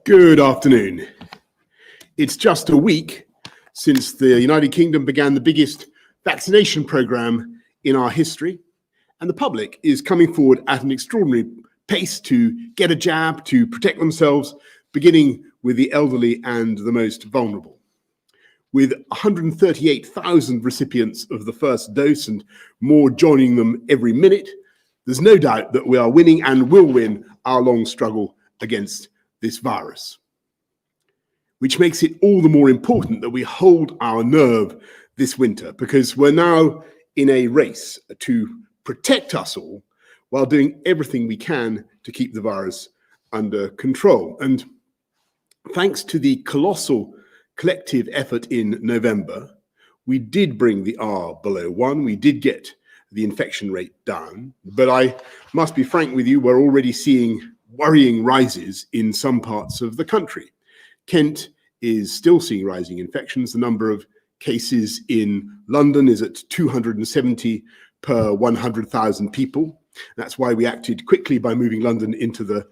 Good afternoon. It's just a week since the United Kingdom began the biggest vaccination program in our history, and the public is coming forward at an extraordinary pace to get a jab to protect themselves, beginning with the elderly and the most vulnerable. With 138,000 recipients of the first dose and more joining them every minute, there's no doubt that we are winning and will win our long struggle against this virus, which makes it all the more important that we hold our nerve this winter, because we're now in a race to protect us all while doing everything we can to keep the virus under control. And thanks to the colossal collective effort in November, we did bring the R below 1. We did get the infection rate down, but I must be frank with you, we're already seeing worrying rises in some parts of the country. Kent is still seeing rising infections. The number of cases in London is at 270 per 100,000 people. That's why we acted quickly by moving London into the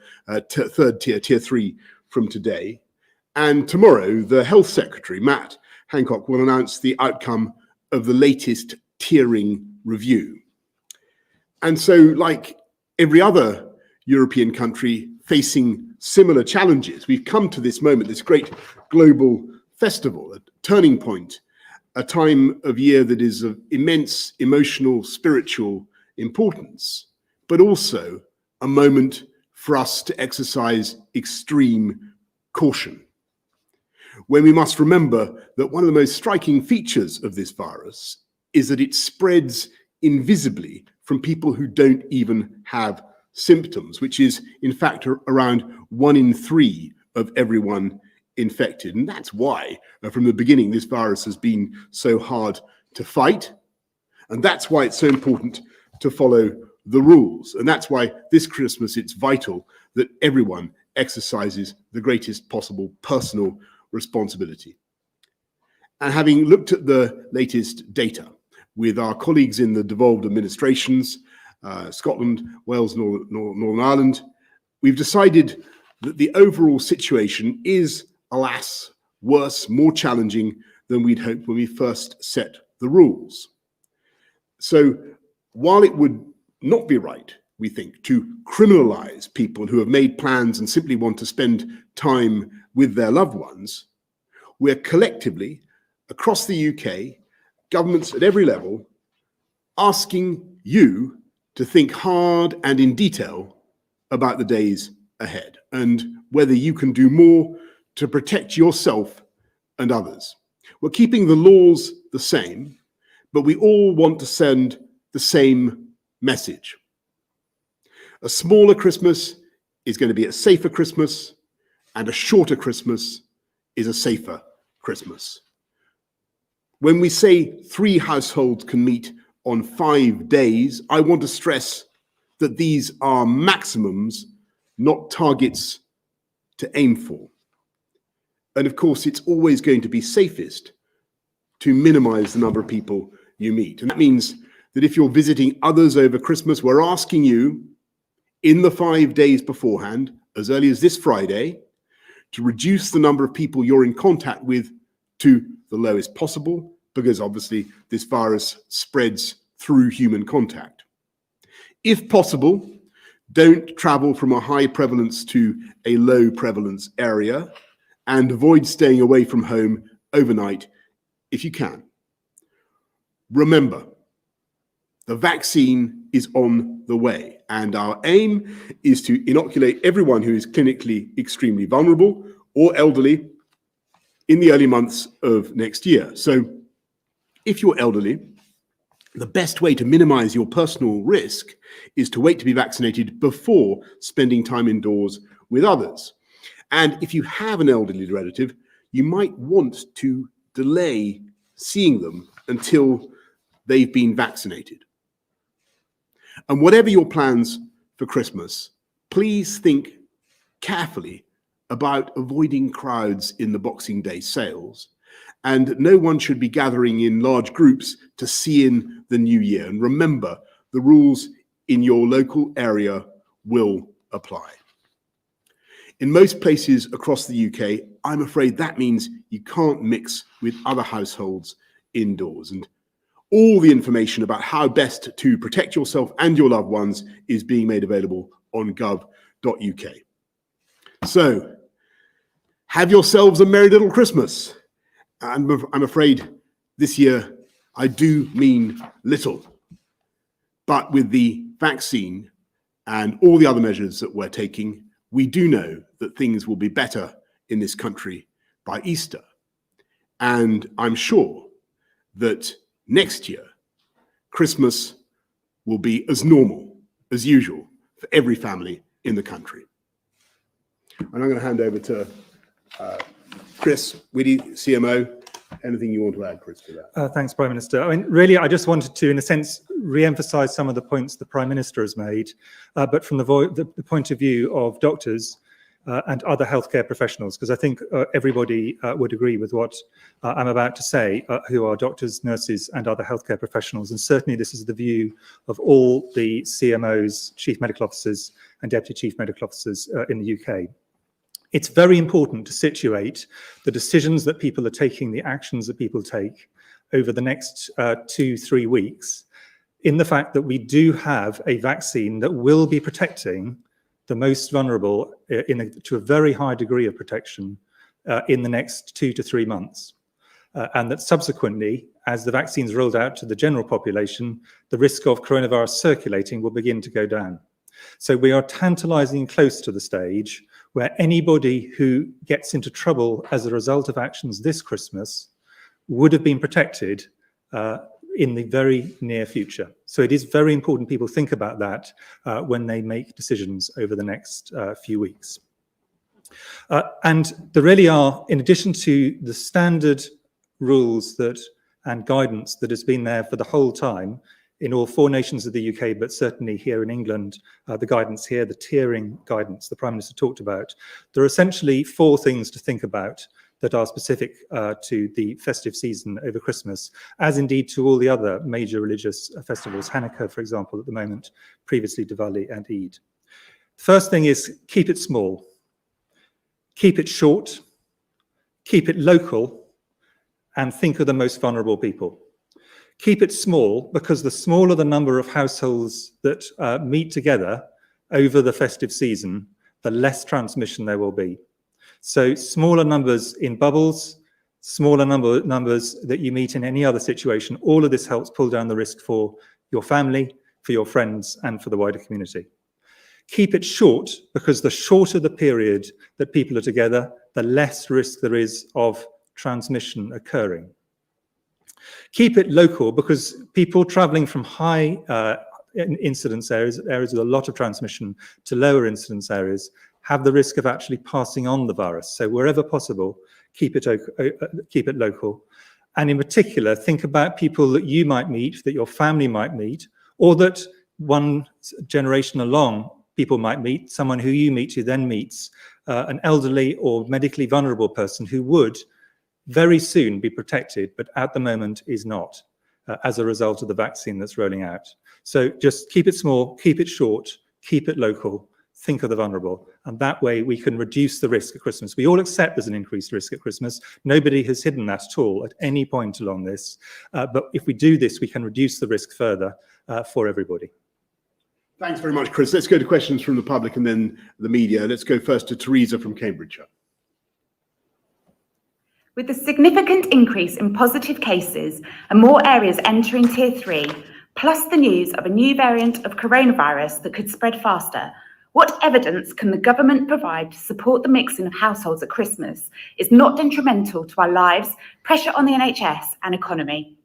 third tier, tier 3 from today. And tomorrow, the Health Secretary, Matt Hancock, will announce the outcome of the latest tiering review. And so, like every other European country facing similar challenges, we've come to this moment, this great global festival, a turning point, a time of year that is of immense emotional, spiritual importance, but also a moment for us to exercise extreme caution, when we must remember that one of the most striking features of this virus is that it spreads invisibly from people who don't even have symptoms, which is in fact around 1 in 3 of everyone infected. And that's why from the beginning this virus has been so hard to fight, and that's why it's so important to follow the rules. And that's why this Christmas it's vital that everyone exercises the greatest possible personal responsibility. And having looked at the latest data with our colleagues in the devolved administrations, Scotland, Wales, Northern Ireland, we've decided that the overall situation is, alas, worse, more challenging than we'd hoped when we first set the rules. So while it would not be right, we think, to criminalize people who have made plans and simply want to spend time with their loved ones, we're collectively, across the UK, governments at every level, asking you to think hard and in detail about the days ahead and whether you can do more to protect yourself and others. We're keeping the laws the same, but we all want to send the same message. A smaller Christmas is going to be a safer Christmas, and a shorter Christmas is a safer Christmas. When we say 3 households can meet on 5 days, I want to stress that these are maximums, not targets to aim for. And of course, it's always going to be safest to minimize the number of people you meet. And that means that if you're visiting others over Christmas, we're asking you in the 5 days beforehand, as early as this Friday, to reduce the number of people you're in contact with to the lowest possible, because obviously this virus spreads through human contact. If possible, don't travel from a high prevalence to a low prevalence area, and avoid staying away from home overnight if you can. Remember, the vaccine is on the way, and our aim is to inoculate everyone who is clinically extremely vulnerable or elderly in the early months of next year. So if you're elderly, the best way to minimize your personal risk is to wait to be vaccinated before spending time indoors with others. And if you have an elderly relative, you might want to delay seeing them until they've been vaccinated. And whatever your plans for Christmas, please think carefully about avoiding crowds in the Boxing Day sales. And no one should be gathering in large groups to see in the new year. And remember, the rules in your local area will apply. In most places across the UK, I'm afraid that means you can't mix with other households indoors. And all the information about how best to protect yourself and your loved ones is being made available on gov.uk. So, have yourselves a merry little Christmas. And I'm afraid this year I do mean little. But with the vaccine and all the other measures that we're taking, we do know that things will be better in this country by Easter. And I'm sure that next year, Christmas will be as normal, as usual, for every family in the country. And I'm going to hand over to Chris Whitty, CMO. Anything you want to add, Chris, to that? Thanks, Prime Minister. I mean, really, I just wanted to, in a sense, re-emphasise some of the points the Prime Minister has made, but from the point of view of doctors and other healthcare professionals, because I think everybody would agree with what I'm about to say, who are doctors, nurses, and other healthcare professionals. And certainly this is the view of all the CMOs, Chief Medical Officers, and Deputy Chief Medical Officers in the UK. It's very important to situate the decisions that people are taking, the actions that people take over the next 2-3 weeks in the fact that we do have a vaccine that will be protecting the most vulnerable to a very high degree of protection in the next 2 to 3 months. And that subsequently, as the vaccine's rolled out to the general population, the risk of coronavirus circulating will begin to go down. So we are tantalizingly close to the stage where anybody who gets into trouble as a result of actions this Christmas would have been protected in the very near future. So it is very important people think about that when they make decisions over the next few weeks. And there really are, in addition to the standard rules and guidance that has been there for the whole time, in all 4 nations of the UK, but certainly here in England, the guidance here, the tiering guidance the Prime Minister talked about, there are essentially 4 things to think about that are specific to the festive season over Christmas, as indeed to all the other major religious festivals, Hanukkah, for example, at the moment, previously Diwali and Eid. First thing is keep it small, keep it short, keep it local, and think of the most vulnerable people. Keep it small because the smaller the number of households that meet together over the festive season, the less transmission there will be. So smaller numbers in bubbles, smaller numbers that you meet in any other situation, all of this helps pull down the risk for your family, for your friends, and for the wider community. Keep it short because the shorter the period that people are together, the less risk there is of transmission occurring. Keep it local because people traveling from high incidence areas with a lot of transmission to lower incidence areas have the risk of actually passing on the virus. So wherever possible, keep it local. And in particular, think about people that you might meet, that your family might meet, or that one generation along people might meet, someone who you meet who then meets an elderly or medically vulnerable person who would very soon be protected, but at the moment is not, as a result of the vaccine that's rolling out. So just keep it small, keep it short, keep it local, think of the vulnerable. And that way we can reduce the risk at Christmas. We all accept there's an increased risk at Christmas. Nobody has hidden that at all at any point along this. But if we do this, we can reduce the risk further for everybody. Thanks very much, Chris. Let's go to questions from the public and then the media. Let's go first to Teresa from Cambridgeshire. With the significant increase in positive cases and more areas entering Tier 3, plus the news of a new variant of coronavirus that could spread faster, what evidence can the government provide to support the mixing of households at Christmas is not detrimental to our lives, pressure on the NHS and economy?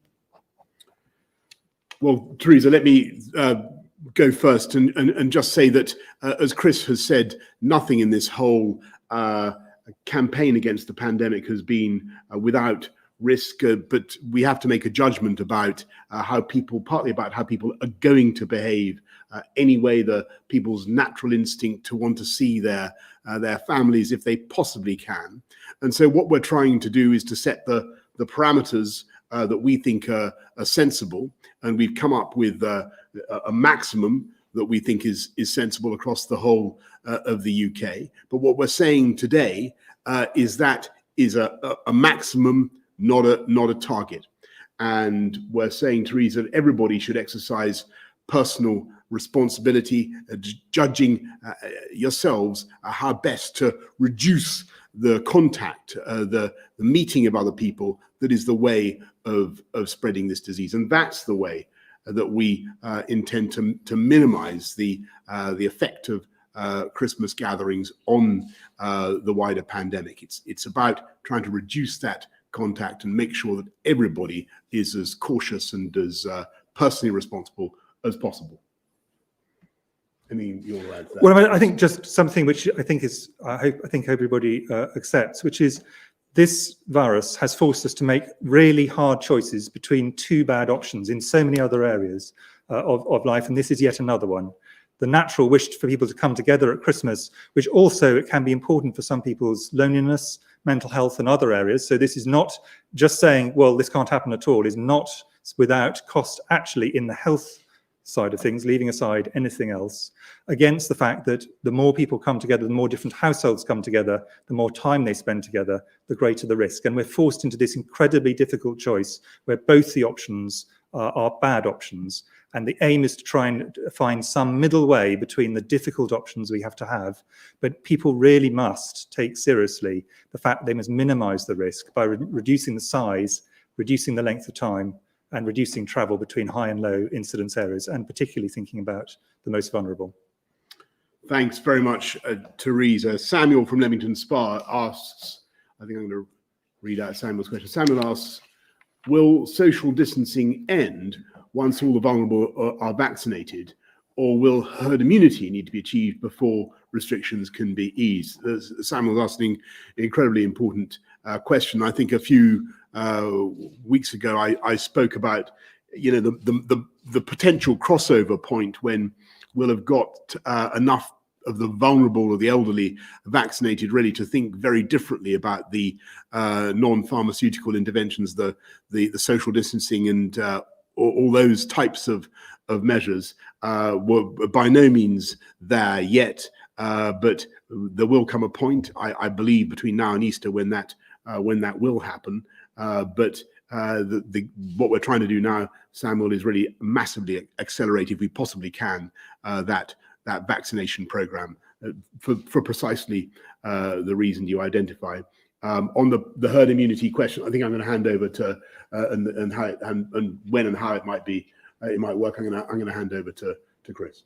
Well, Teresa, let me go first and just say that, as Chris has said, nothing in this whole campaign against the pandemic has been without risk, but we have to make a judgment about partly about how people are going to behave anyway, people's natural instinct to want to see their families if they possibly can. And so what we're trying to do is to set the parameters that we think are sensible, and we've come up with a maximum that we think is sensible across the whole of the UK. But what we're saying today is that is a maximum, not a target. And we're saying, Teresa, that everybody should exercise personal responsibility, judging yourselves how best to reduce the contact, the meeting of other people. That is the way of spreading this disease, and that's the way that we intend to minimize the effect of Christmas gatherings on the wider pandemic. It's about trying to reduce that contact and make sure that everybody is as cautious and as personally responsible as possible. I mean, you'll add that. Well, I think just something which I think is, I think everybody accepts, which is this virus has forced us to make really hard choices between two bad options in so many other areas of life, and this is yet another one. The natural wish for people to come together at Christmas, which also it can be important for some people's loneliness, mental health, and other areas. So this is not just saying, well, this can't happen at all, is not without cost actually in the health side of things, leaving aside anything else, against the fact that the more people come together, the more different households come together, the more time they spend together, the greater the risk. And we're forced into this incredibly difficult choice where both the options are bad options. And the aim is to try and find some middle way between the difficult options we have to have. But people really must take seriously the fact they must minimize the risk by reducing the size, reducing the length of time, and reducing travel between high and low incidence areas, and particularly thinking about the most vulnerable. Thanks very much, Teresa. Samuel from Leamington Spa asks, I think I'm going to read out Samuel's question. Samuel asks, will social distancing end once all the vulnerable are vaccinated, or will herd immunity need to be achieved before restrictions can be eased? Samuel's asking an incredibly important question. I think a few weeks ago, I spoke about, the potential crossover point when we'll have got enough of the vulnerable or the elderly vaccinated, really to think very differently about the non-pharmaceutical interventions, the social distancing, and all those types of measures. Were by no means there yet, but there will come a point, I believe, between now and Easter when that will happen. But what we're trying to do now, Samuel, is really massively accelerate, if we possibly can, that vaccination program for precisely the reason you identify. On the herd immunity question, I think I'm going to hand over to and how it, and when and how it might be it might work. I'm going to hand over to Chris.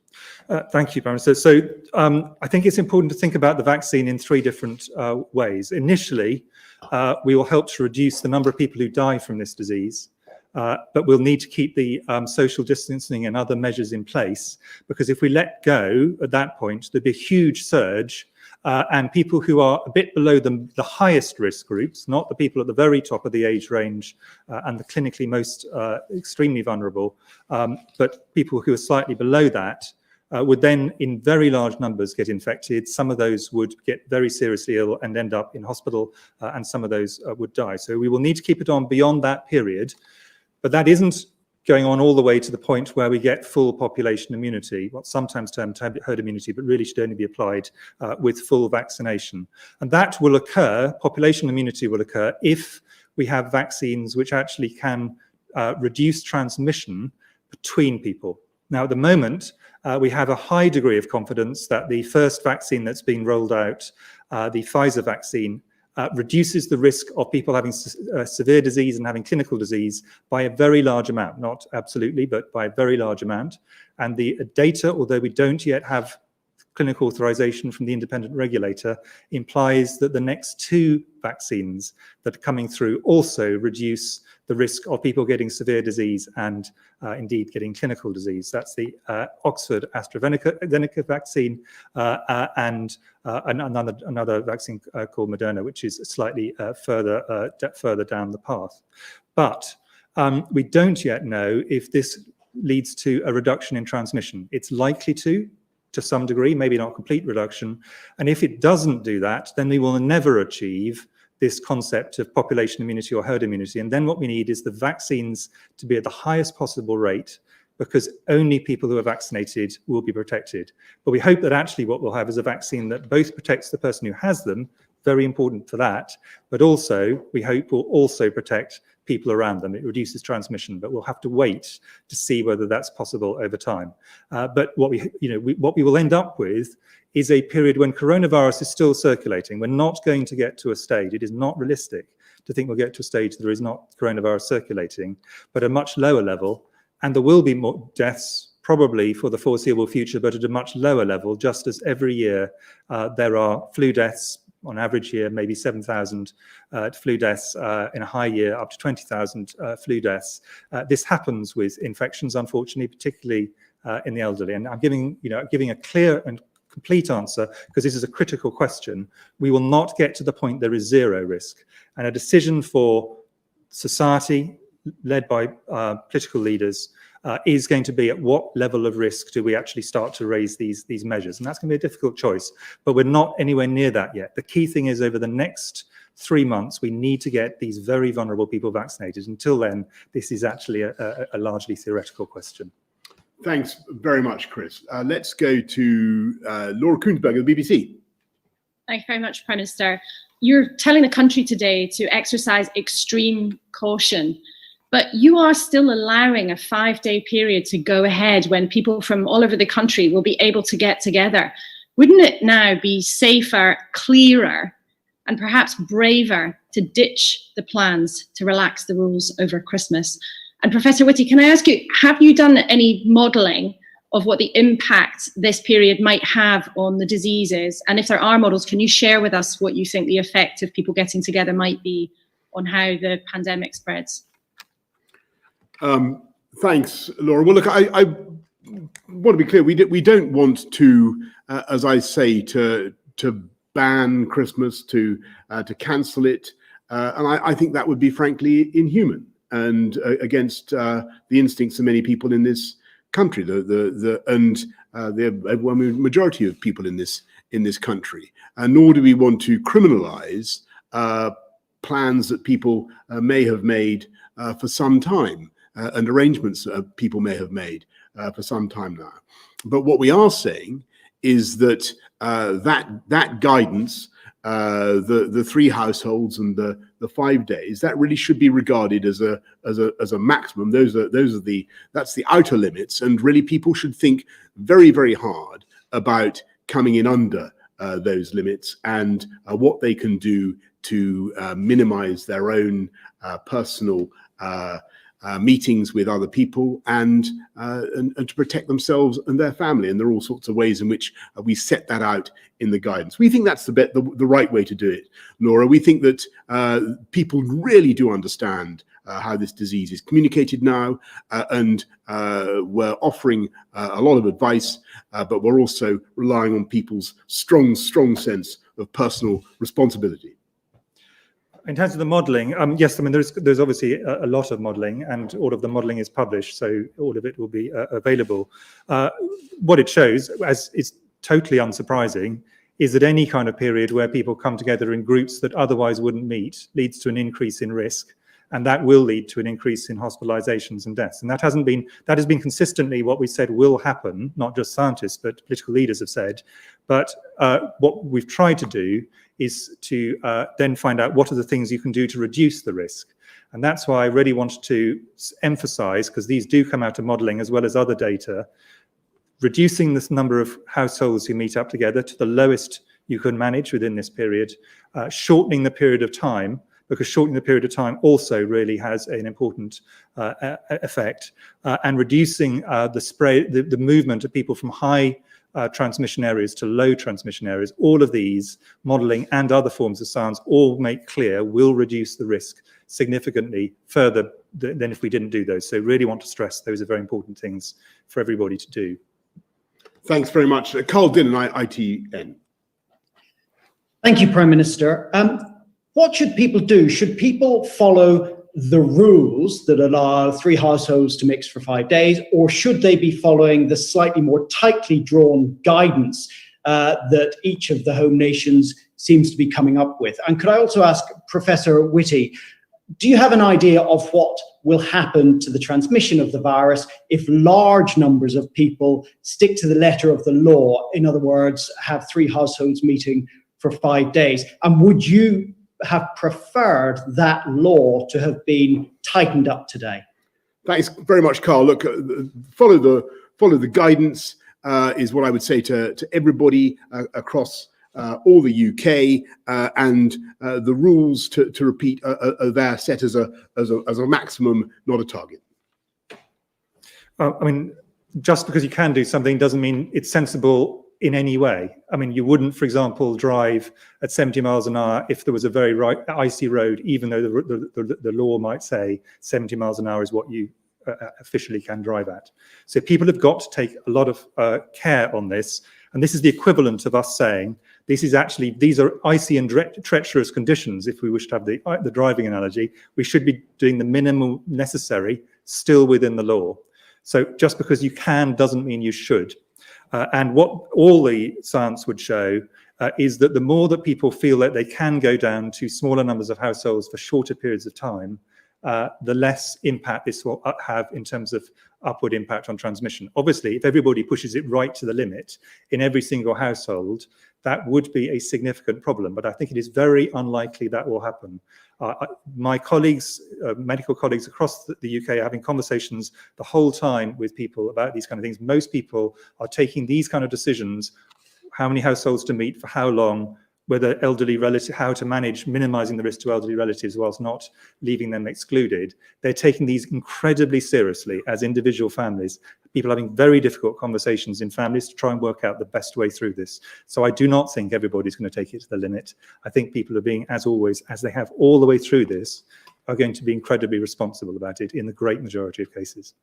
Thank you, Baron. So I think it's important to think about the vaccine in three different ways. Initially, we will help to reduce the number of people who die from this disease, but we'll need to keep the social distancing and other measures in place, because if we let go at that point, there'd be a huge surge, and people who are a bit below the highest risk groups, not the people at the very top of the age range and the clinically most extremely vulnerable, but people who are slightly below that, would then in very large numbers get infected. Some of those would get very seriously ill and end up in hospital, and some of those would die. So we will need to keep it on beyond that period, but that isn't going on all the way to the point where we get full population immunity, what's sometimes termed herd immunity, but really should only be applied with full vaccination. And that will occur, population immunity will occur, if we have vaccines which actually can reduce transmission between people. Now, at the moment, we have a high degree of confidence that the first vaccine that's been rolled out, the Pfizer vaccine, reduces the risk of people having severe disease and having clinical disease by a very large amount, not absolutely, but by a very large amount. And the data, although we don't yet have clinical authorization from the independent regulator, implies that the next two vaccines that are coming through also reduce the risk of people getting severe disease and indeed getting clinical disease. That's the Oxford AstraZeneca vaccine and another vaccine called Moderna, which is slightly further down the path. But we don't yet know if this leads to a reduction in transmission. It's likely to some degree, maybe not complete reduction. And if it doesn't do that, then we will never achieve this concept of population immunity or herd immunity. And then what we need is the vaccines to be at the highest possible rate, because only people who are vaccinated will be protected. But we hope that actually what we'll have is a vaccine that both protects the person who has them, very important for that, but also we hope will also protect people around them. It reduces transmission, but we'll have to wait to see whether that's possible over time. But what we will end up with is a period when coronavirus is still circulating. We're not going to get to a stage, it is not realistic to think we'll get to a stage that there is not coronavirus circulating, but a much lower level, and there will be more deaths probably for the foreseeable future, but at a much lower level, just as every year there are flu deaths, on average year, maybe 7,000 flu deaths, in a high year, up to 20,000 flu deaths. This happens with infections, unfortunately, particularly in the elderly. And I'm giving a clear and complete answer because this is a critical question. We will not get to the point there is zero risk. And a decision for society, led by political leaders, is going to be at what level of risk do we actually start to raise these measures? And that's going to be a difficult choice, but we're not anywhere near that yet. The key thing is over the next 3 months, we need to get these very vulnerable people vaccinated. Until then, this is actually a largely theoretical question. Thanks very much, Chris. Let's go to Laura Kuenssberg of the BBC. Thank you very much, Prime Minister. You're telling the country today to exercise extreme caution, but you are still allowing a 5-day period to go ahead when people from all over the country will be able to get together. Wouldn't it now be safer, clearer, and perhaps braver to ditch the plans to relax the rules over Christmas? And Professor Whitty, can I ask you, have you done any modelling of what the impact this period might have on the diseases? And if there are models, can you share with us what you think the effect of people getting together might be on how the pandemic spreads? Thanks, Laura. Well, look, I want to be clear. We don't want to, as I say, to ban Christmas, to cancel it, and I think that would be frankly inhuman and against the instincts of many people in this country, the overwhelming majority of people in this country. Nor do we want to criminalise plans that people may have made for some time. And arrangements people may have made for some time now. But what we are saying is that that guidance, the 3 households and the 5 days, that really should be regarded as a maximum. That's the outer limits, and really people should think very, very hard about coming in under those limits and what they can do to minimize their own personal meetings with other people and to protect themselves and their family. And there are all sorts of ways in which we set that out in the guidance. We think that's the right way to do it, Laura. We think that people really do understand how this disease is communicated now, and we're offering a lot of advice, but we're also relying on people's strong sense of personal responsibility. In terms of the modelling, yes, I mean, there's obviously a lot of modelling, and all of the modelling is published, so all of it will be available. What it shows, as is totally unsurprising, is that any kind of period where people come together in groups that otherwise wouldn't meet leads to an increase in risk, and that will lead to an increase in hospitalizations and deaths. And that has been consistently what we said will happen, not just scientists, but political leaders have said. But what we've tried to do is to then find out what are the things you can do to reduce the risk. And that's why I really wanted to emphasize, because these do come out of modeling as well as other data, reducing this number of households who meet up together to the lowest you can manage within this period, shortening the period of time, because shortening the period of time also really has an important effect, and reducing the movement of people from high transmission areas to low transmission areas. All of these, modelling and other forms of science, all make clear will reduce the risk significantly further than if we didn't do those. So really want to stress those are very important things for everybody to do. Thanks very much. Carl Dinnan, ITN. Thank you, Prime Minister. What should people do? Should people follow the rules that allow 3 households to mix for 5 days, or should they be following the slightly more tightly drawn guidance that each of the home nations seems to be coming up with? And could I also ask Professor Whitty, do you have an idea of what will happen to the transmission of the virus if large numbers of people stick to the letter of the law. In other words, have 3 households meeting for 5 days. And would you have preferred that law to have been tightened up today? Thanks very much, Carl. Look, follow the guidance is what I would say to everybody across all the UK, and the rules, to repeat, are there set as a maximum, not a target. I mean, just because you can do something doesn't mean it's sensible in any way. I mean, you wouldn't, for example, drive at 70 miles an hour if there was a very icy road, even though the law might say 70 miles an hour is what you officially can drive at. So people have got to take a lot of care on this. And this is the equivalent of us saying, these are icy and treacherous conditions. If we wish to have the driving analogy, we should be doing the minimum necessary still within the law. So just because you can doesn't mean you should. And what all the science would show is that the more that people feel that they can go down to smaller numbers of households for shorter periods of time, the less impact this will have in terms of upward impact on transmission. Obviously, if everybody pushes it right to the limit in every single household, that would be a significant problem. But I think it is very unlikely that will happen. My colleagues, medical colleagues across the UK, are having conversations the whole time with people about these kind of things. Most people are taking these kind of decisions, how many households to meet for how long, whether elderly relatives, how to manage minimizing the risk to elderly relatives whilst not leaving them excluded. They're taking these incredibly seriously as individual families. People having very difficult conversations in families to try and work out the best way through this. So I do not think everybody's going to take it to the limit. I think people are being, as always, as they have all the way through this, are going to be incredibly responsible about it in the great majority of cases.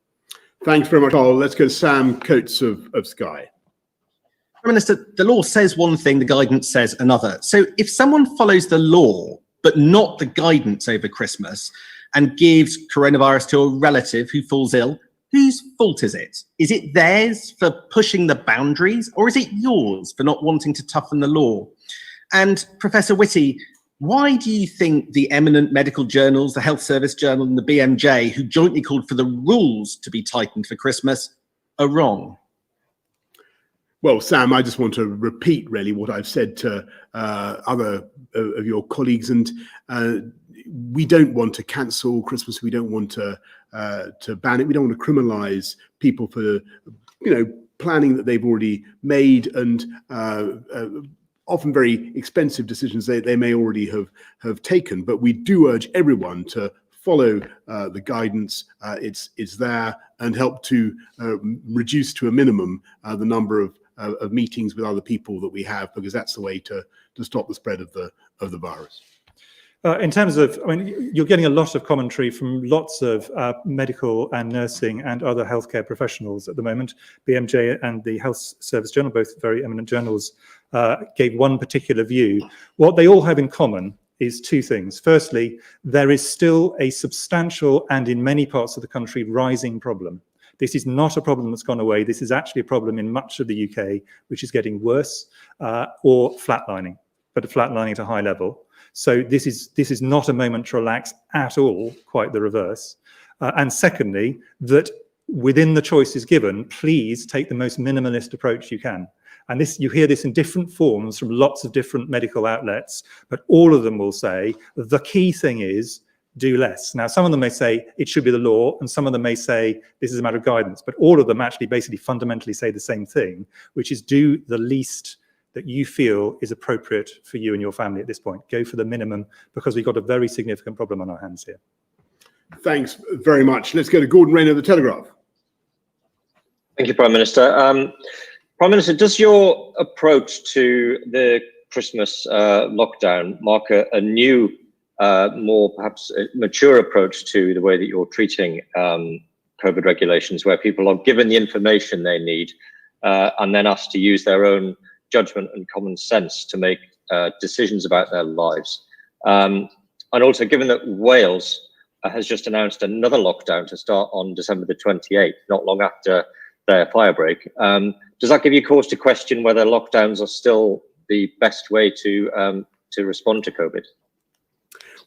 Thanks very much, Carl. Let's go to Sam Coates of Sky. Prime Minister, the law says one thing, the guidance says another. So if someone follows the law, but not the guidance over Christmas, and gives coronavirus to a relative who falls ill, whose fault is it? Is it theirs for pushing the boundaries, or is it yours for not wanting to toughen the law? And Professor Whitty, why do you think the eminent medical journals, the Health Service Journal and the BMJ, who jointly called for the rules to be tightened for Christmas, are wrong? Well, Sam, I just want to repeat really what I've said to other of your colleagues, and we don't want to cancel Christmas. We don't want to ban it. We don't want to criminalise people for, planning that they've already made, and often very expensive decisions they may already have taken. But we do urge everyone to follow the guidance. It's there, and help to reduce to a minimum the number of meetings with other people that we have, because that's the way to stop the spread of the virus. In terms of, you're getting a lot of commentary from lots of medical and nursing and other healthcare professionals at the moment. BMJ and the Health Service Journal, both very eminent journals, gave one particular view. What they all have in common is two things. Firstly, there is still a substantial and in many parts of the country rising problem. This is not a problem that's gone away. This is actually a problem in much of the UK, which is getting worse or flatlining, but flatlining at a high level. So this is not a moment to relax at all, quite the reverse. And secondly, that within the choices given, please take the most minimalist approach you can. And this, you hear this in different forms from lots of different medical outlets, but all of them will say the key thing is do less. Now, some of them may say it should be the law, and some of them may say this is a matter of guidance, but all of them actually basically fundamentally say the same thing, which is do the least that you feel is appropriate for you and your family at this point. Go for the minimum, because we've got a very significant problem on our hands here. Thanks very much. Let's go to Gordon Rayner of the Telegraph. Thank you, Prime Minister. Prime Minister, does your approach to the Christmas lockdown mark a new, more perhaps mature approach to the way that you're treating COVID regulations, where people are given the information they need and then asked to use their own judgment and common sense to make decisions about their lives? And also, given that Wales has just announced another lockdown to start on December the 28th, not long after their firebreak, does that give you cause to question whether lockdowns are still the best way to respond to COVID?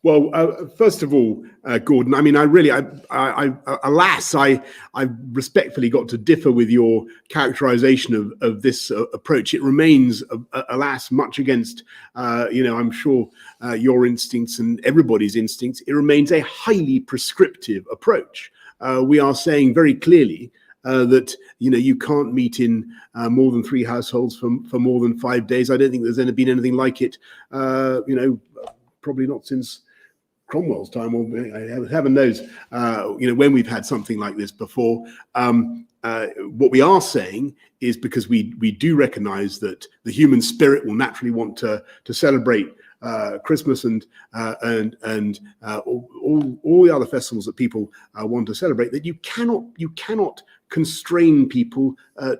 Well, first of all, Gordon, I mean, alas, I respectfully got to differ with your characterization of this approach. It remains, alas, much against, I'm sure your instincts and everybody's instincts. It remains a highly prescriptive approach. We are saying very clearly that you can't meet in more than 3 households for more than 5 days. I don't think there's ever been anything like it. Probably not since Cromwell's time, or heaven knows, when we've had something like this before. What we are saying is, because we do recognise that the human spirit will naturally want to celebrate Christmas and all the other festivals that people want to celebrate, that you cannot constrain people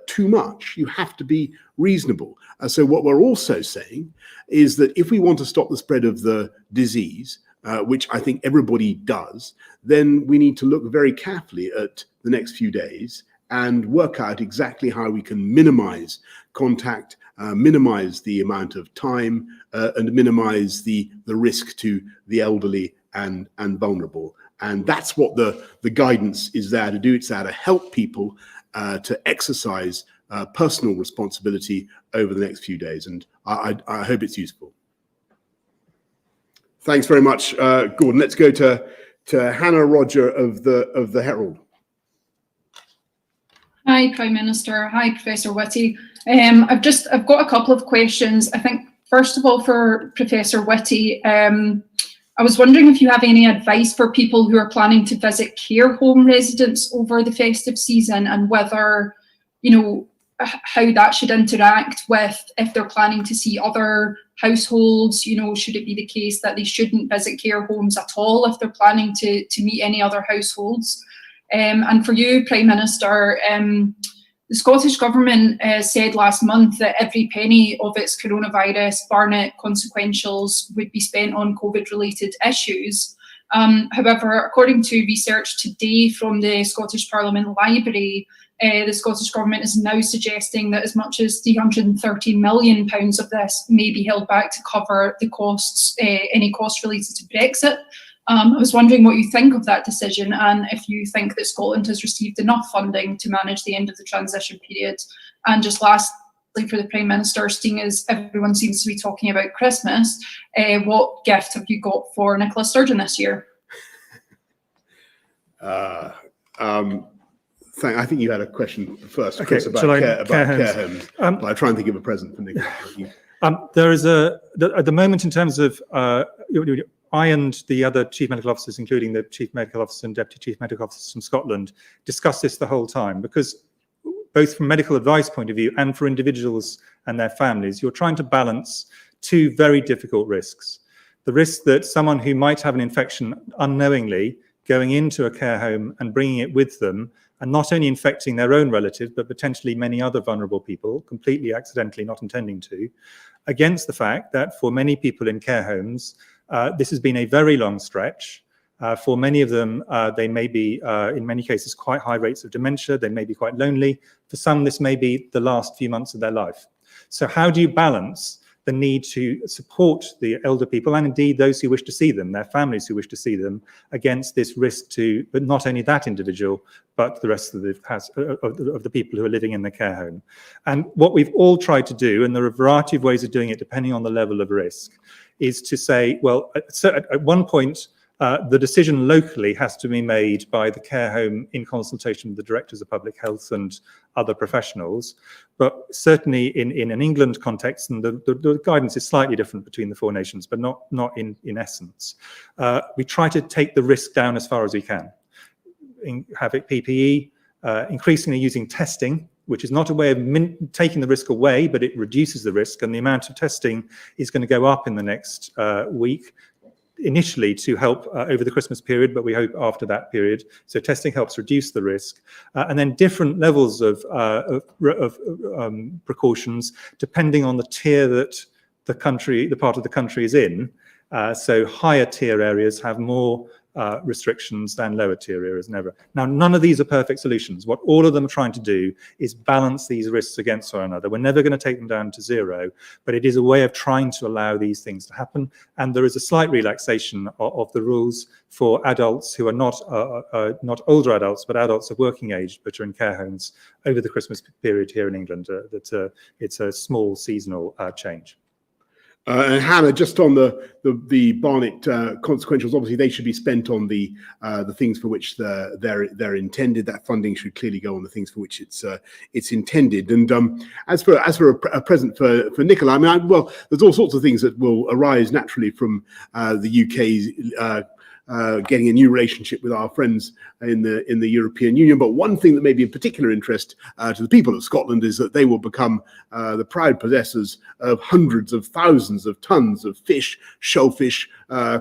too much. You have to be reasonable. So what we're also saying is that if we want to stop the spread of the disease, which I think everybody does, then we need to look very carefully at the next few days and work out exactly how we can minimize contact, minimize the amount of time, and minimize the risk to the elderly and vulnerable. And that's what the guidance is there to do. It's there to help people to exercise personal responsibility over the next few days. And I hope it's useful. Thanks very much, Gordon. Let's go to Hannah Roger of the Herald. Hi, Prime Minister. Hi, Professor Whitty. I've got a couple of questions. I think, first of all, for Professor Whitty, I was wondering if you have any advice for people who are planning to visit care home residents over the festive season, and whether, how that should interact with, if they're planning to see other households. Should it be the case that they shouldn't visit care homes at all if they're planning to meet any other households? And for you, Prime Minister, the Scottish Government said last month that every penny of its coronavirus Barnett consequentials would be spent on COVID-related issues. However, according to research today from the Scottish Parliament Library, the Scottish Government is now suggesting that as much as £330 million of this may be held back to cover the costs, any costs related to Brexit. I was wondering what you think of that decision, and if you think that Scotland has received enough funding to manage the end of the transition period. And just lastly, for the Prime Minister, seeing as everyone seems to be talking about Christmas, what gift have you got for Nicola Sturgeon this year? I think you had a question first, Okay, Chris, about care homes. I'll try and think of a present for Nicola. There is at the moment, in terms of I and the other chief medical officers, including the chief medical officer and deputy chief medical officers from Scotland, discuss this the whole time, because both from medical advice point of view and for individuals and their families, you're trying to balance two very difficult risks. The risk that someone who might have an infection unknowingly going into a care home and bringing it with them, and not only infecting their own relatives, but potentially many other vulnerable people, completely accidentally, not intending to, against the fact that for many people in care homes, this has been a very long stretch. For many of them, they may be, in many cases, quite high rates of dementia. They may be quite lonely. For some, this may be the last few months of their life. So how do you balance the need to support the elder people, and indeed those who wish to see them, their families who wish to see them, against this risk to, but not only that individual, but the rest of the people who are living in the care home? And what we've all tried to do, and there are a variety of ways of doing it depending on the level of risk, is to say, well, at one point, the decision locally has to be made by the care home in consultation with the directors of public health and other professionals. But certainly in an England context, and the guidance is slightly different between the four nations, but not in essence, we try to take the risk down as far as we can. Have it PPE, increasingly using testing, which is not a way of taking the risk away, but it reduces the risk, and the amount of testing is going to go up in the next week, initially to help over the Christmas period, but we hope after that period. So testing helps reduce the risk, and then different levels of precautions depending on the tier that the part of the country is in. So higher tier areas have more restrictions than lower tier areas than ever. Now, none of these are perfect solutions. What all of them are trying to do is balance these risks against one another. We're never going to take them down to zero, but it is a way of trying to allow these things to happen. And there is a slight relaxation of the rules for adults who are not older adults, but adults of working age, but are in care homes over the Christmas period here in England. It's a small seasonal change. And Hannah, just on the Barnett consequentials, obviously they should be spent on the things for which they're intended. That funding should clearly go on the things for which it's intended. And as for a present for Nicola, I mean, well, there's all sorts of things that will arise naturally from the UK's getting a new relationship with our friends in the European Union. But one thing that may be of particular interest to the people of Scotland is that they will become the proud possessors of hundreds of thousands of tons of fish, shellfish,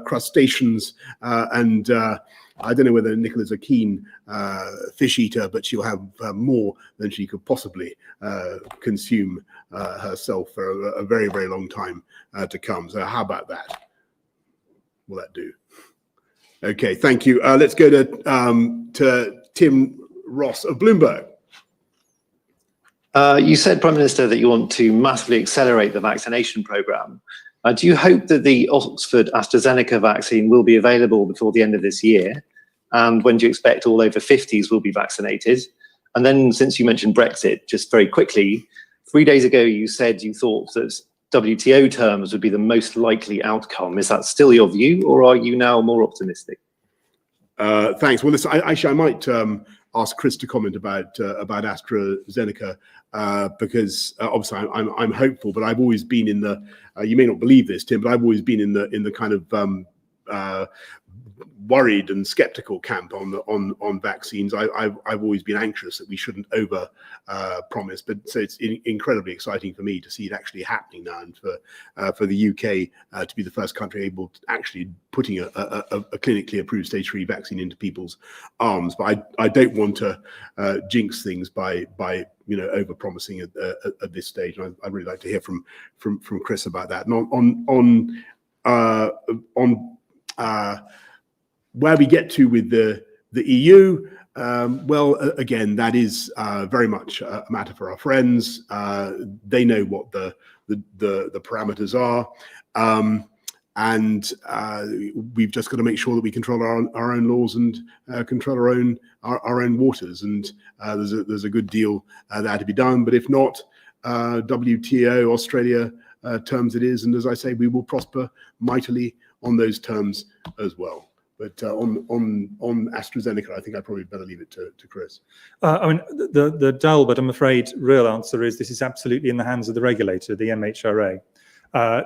crustaceans, and I don't know whether Nicola's a keen fish eater, but she'll have more than she could possibly consume herself for a very, very long time to come. So how about that? Will that do? Okay, thank you. Let's go to Tim Ross of Bloomberg. You said, Prime Minister, that you want to massively accelerate the vaccination programme. Do you hope that the Oxford AstraZeneca vaccine will be available before the end of this year? And when do you expect all over 50s will be vaccinated? And then, since you mentioned Brexit, just very quickly, 3 days ago you said you thought that WTO terms would be the most likely outcome. Is that still your view, or are you now more optimistic? Thanks. Well, I might ask Chris to comment about AstraZeneca because obviously I'm hopeful, but I've always been in the. You may not believe this, Tim, but I've always been in the kind of worried and skeptical camp on vaccines. I've always been anxious that we shouldn't over promise, but so it's incredibly exciting for me to see it actually happening now, and for the UK to be the first country able to actually putting a clinically approved stage 3 vaccine into people's arms. But I don't want to jinx things by over promising at this stage. And I'd really like to hear from Chris about that. And on where we get to with the EU, well, again, that is very much a matter for our friends. They know what the parameters are, and we've just got to make sure that we control our own laws and control our own waters. And there's a good deal there to be done. But if not, WTO, Australia terms it is, and as I say, we will prosper mightily on those terms as well. But on AstraZeneca, I think I probably better leave it to Chris. I mean, the dull, but I'm afraid real answer is this is absolutely in the hands of the regulator, the MHRA.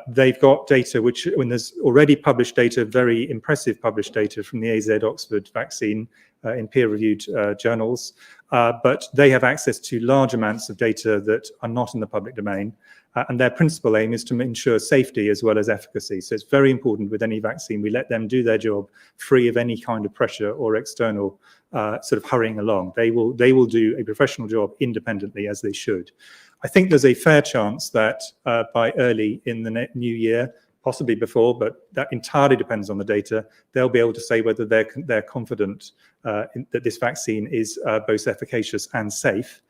They've got data when there's already published data, very impressive published data from the AZ Oxford vaccine in peer-reviewed journals, but they have access to large amounts of data that are not in the public domain. And their principal aim is to ensure safety as well as efficacy. So it's very important with any vaccine, we let them do their job free of any kind of pressure or external sort of hurrying along. They will do a professional job independently, as they should. I think there's a fair chance that by early in the new year, possibly before, but that entirely depends on the data, they'll be able to say whether they're confident that this vaccine is both efficacious and safe.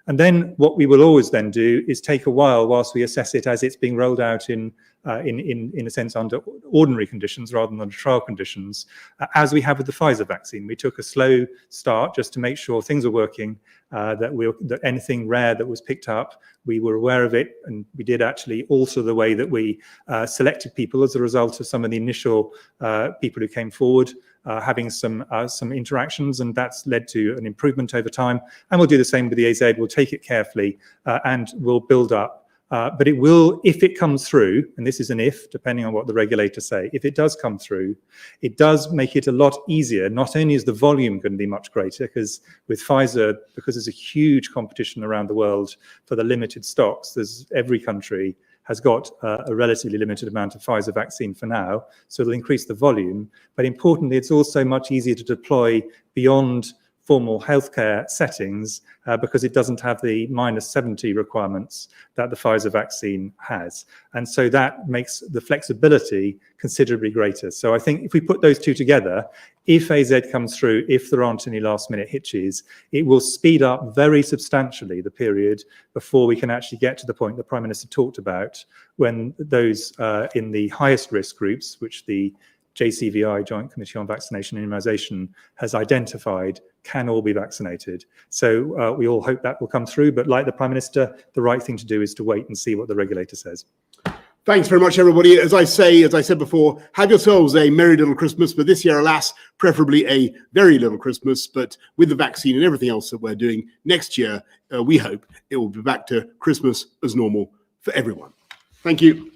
And then what we will always then do is take a while whilst we assess it as it's being rolled out in a sense under ordinary conditions rather than under trial conditions, as we have with the Pfizer vaccine. We took a slow start just to make sure things were working, that anything rare that was picked up, we were aware of it, and we did actually alter the way that we selected people as a result of some of the initial people who came forward. Having some interactions, and that's led to an improvement over time. And we'll do the same with the AZ. We'll take it carefully and we'll build up. But it will, if it comes through, and this is an if, depending on what the regulators say, if it does come through, it does make it a lot easier. Not only is the volume going to be much greater, because with Pfizer, because there's a huge competition around the world for the limited stocks, every country has got a relatively limited amount of Pfizer vaccine for now, so it'll increase the volume. But importantly, it's also much easier to deploy beyond formal healthcare settings because it doesn't have the -70 requirements that the Pfizer vaccine has. And so that makes the flexibility considerably greater. So I think if we put those two together, if AZ comes through, if there aren't any last-minute hitches, it will speed up very substantially the period before we can actually get to the point the Prime Minister talked about, when those in the highest risk groups, which the JCVI, Joint Committee on Vaccination and Immunisation, has identified, can all be vaccinated. So we all hope that will come through, but like the Prime Minister, the right thing to do is to wait and see what the regulator says. Thanks very much, everybody. As I said before, have yourselves a merry little Christmas, but this year, alas, preferably a very little Christmas. But with the vaccine and everything else that we're doing, next year, we hope it will be back to Christmas as normal for everyone. Thank you.